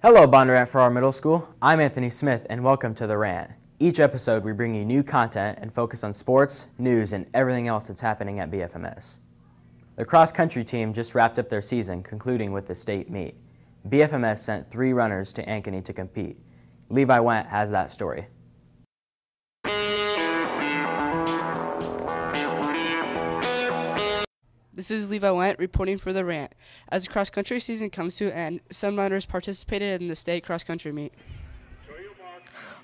Hello, Bondurant for our middle school. I'm Anthony Smith, and welcome to The Rant. Each episode, we bring you new content and focus on sports, news, and everything else that's happening at BFMS. The cross-country team just wrapped up their season, concluding with the state meet. BFMS sent 3 runners to Ankeny to compete. Levi Wendt has that story. This is Levi Wendt reporting for The Rant. As the cross-country season comes to an end, some runners participated in the state cross-country meet.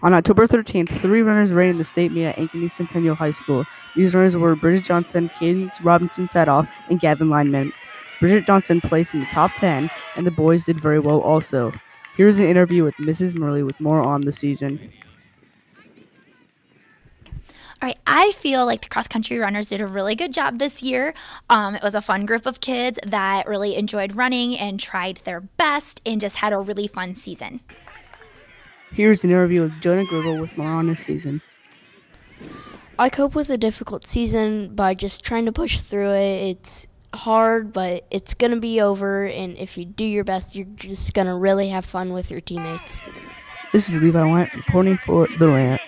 On October 13th, 3 runners ran in the state meet at Ankeny Centennial High School. These runners were Bridget Johnson, Cadence Robinson-Setoff, and Gavin Lineman. Bridget Johnson placed in the top 10, and the boys did very well also. Here's an interview with Mrs. Murley with more on the season. All right, I feel like the cross-country runners did a really good job this year. It was a fun group of kids that really enjoyed running and tried their best and just had a really fun season. Here's an interview with Jonah Gribble with more on this season. I cope with a difficult season by just trying to push through it. It's hard, but it's going to be over, and if you do your best, you're just going to really have fun with your teammates. This is Levi Wendt reporting for The Rant.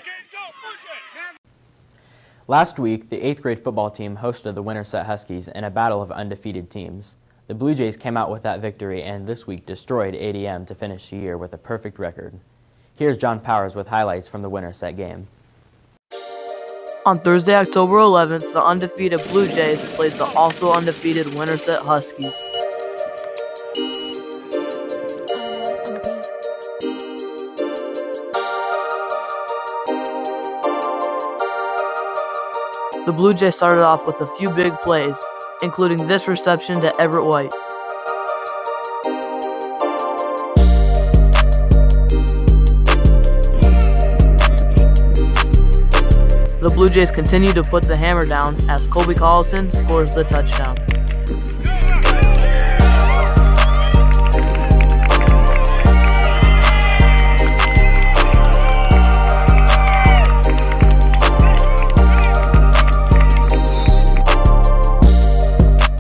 Last week, the 8th grade football team hosted the Winterset Huskies in a battle of undefeated teams. The Blue Jays came out with that victory and this week destroyed ADM to finish the year with a perfect record. Here's John Powers with highlights from the Winterset game. On Thursday, October 11th, the undefeated Blue Jays played the also undefeated Winterset Huskies. The Blue Jays started off with a few big plays, including this reception to Everett White. The Blue Jays continue to put the hammer down as Colby Collison scores the touchdown.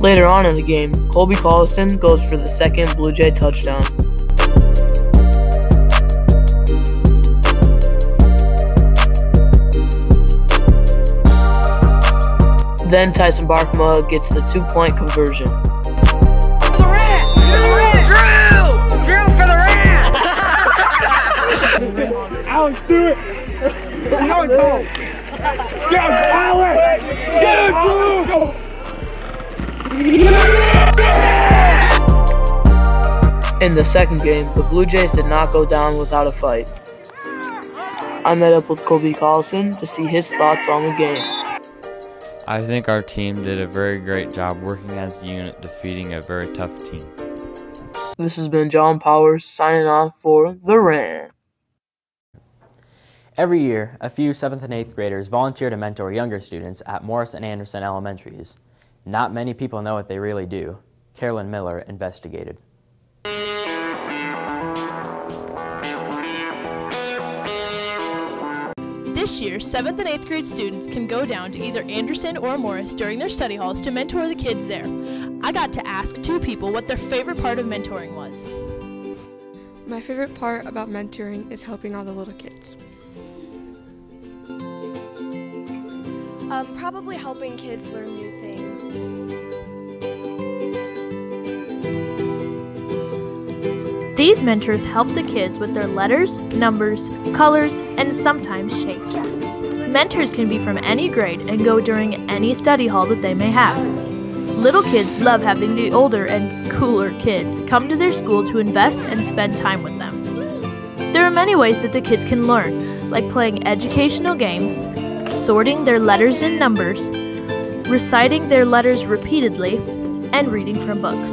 Later on in the game, Colby Collison goes for the second Blue Jay touchdown. Then Tyson Barkma gets the 2-point conversion. For the Rant! Drew! Drew for the Rant! Alex, do it! Alex, go! Go, Alex! Get it, Drew! In the second game, the Blue Jays did not go down without a fight. I met up with Colby Collison to see his thoughts on the game. I think our team did a very great job working as a unit, defeating a very tough team. This has been John Powers signing off for The Rant. Every year, a few 7th and 8th graders volunteer to mentor younger students at Morris and Anderson Elementaries. Not many people know what they really do. Carolyn Miller investigated. This year, 7th and 8th grade students can go down to either Anderson or Morris during their study halls to mentor the kids there. I got to ask 2 people what their favorite part of mentoring was. My favorite part about mentoring is helping all the little kids. Probably helping kids learn new things. These mentors help the kids with their letters, numbers, colors, and sometimes shapes. Mentors can be from any grade and go during any study hall that they may have. Little kids love having the older and cooler kids come to their school to invest and spend time with them. There are many ways that the kids can learn, like playing educational games, sorting their letters and numbers, reciting their letters repeatedly, and reading from books.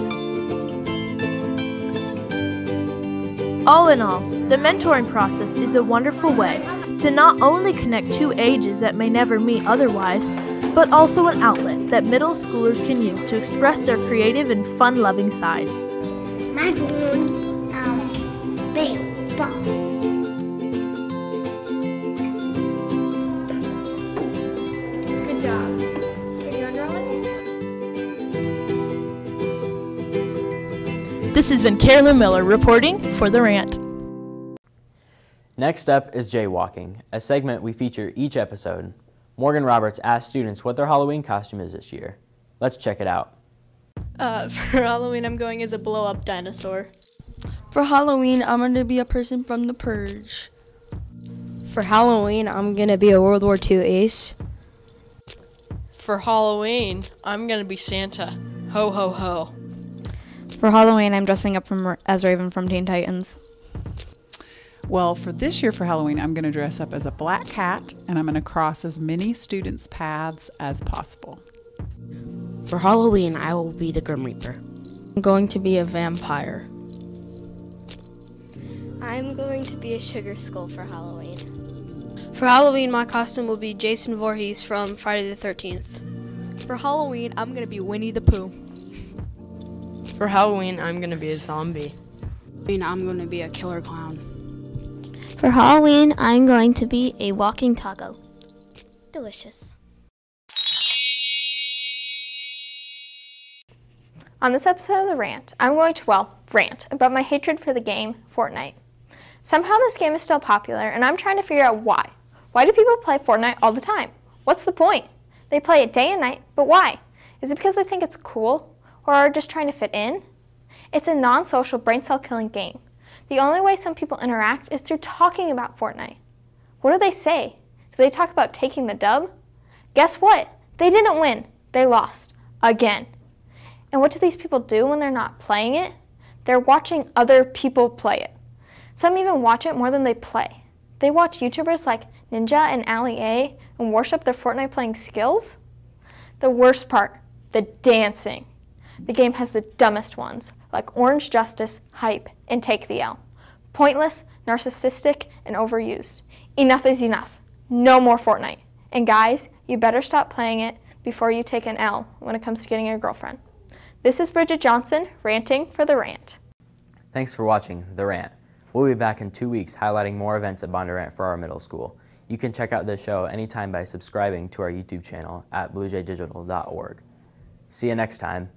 All in all, the mentoring process is a wonderful way to not only connect 2 ages that may never meet otherwise, but also an outlet that middle schoolers can use to express their creative and fun-loving sides. Good job. Can you unroll it? This has been Carolyn Miller reporting for The Rant. Next up is Jaywalking, a segment we feature each episode. Morgan Roberts asked students what their Halloween costume is this year. Let's check it out. For Halloween, I'm going as a blow-up dinosaur. For Halloween, I'm going to be a person from The Purge. For Halloween, I'm going to be a World War II ace. For Halloween, I'm going to be Santa. Ho, ho, ho. For Halloween, I'm dressing up as Raven from Teen Titans. Well, for this year for Halloween, I'm going to dress up as a black cat, and I'm going to cross as many students' paths as possible. For Halloween, I will be the Grim Reaper. I'm going to be a vampire. I'm going to be a sugar skull for Halloween. For Halloween, my costume will be Jason Voorhees from Friday the 13th. For Halloween, I'm going to be Winnie the Pooh. For Halloween, I'm going to be a zombie. I'm going to be a killer clown. For Halloween, I'm going to be a walking taco. Delicious. On this episode of The Rant, I'm going to, rant about my hatred for the game Fortnite. Somehow this game is still popular, and I'm trying to figure out why. Why do people play Fortnite all the time? What's the point? They play it day and night, but why? Is it because they think it's cool, or are just trying to fit in? It's a non-social, brain cell killing game. The only way some people interact is through talking about Fortnite. What do they say? Do they talk about taking the dub? Guess what? They didn't win. They lost. Again. And what do these people do when they're not playing it? They're watching other people play it. Some even watch it more than they play. They watch YouTubers like Ninja and Ali A and worship their Fortnite playing skills. The worst part, the dancing. The game has the dumbest ones, like Orange Justice, Hype, and Take the L. Pointless, narcissistic, and overused. Enough is enough. No more Fortnite. And guys, you better stop playing it before you take an L when it comes to getting a girlfriend. This is Bridget Johnson, ranting for The Rant. Thanks for watching The Rant. We'll be back in 2 weeks highlighting more events at Bondurant for our middle school. You can check out this show anytime by subscribing to our YouTube channel at bluejaydigital.org. See you next time.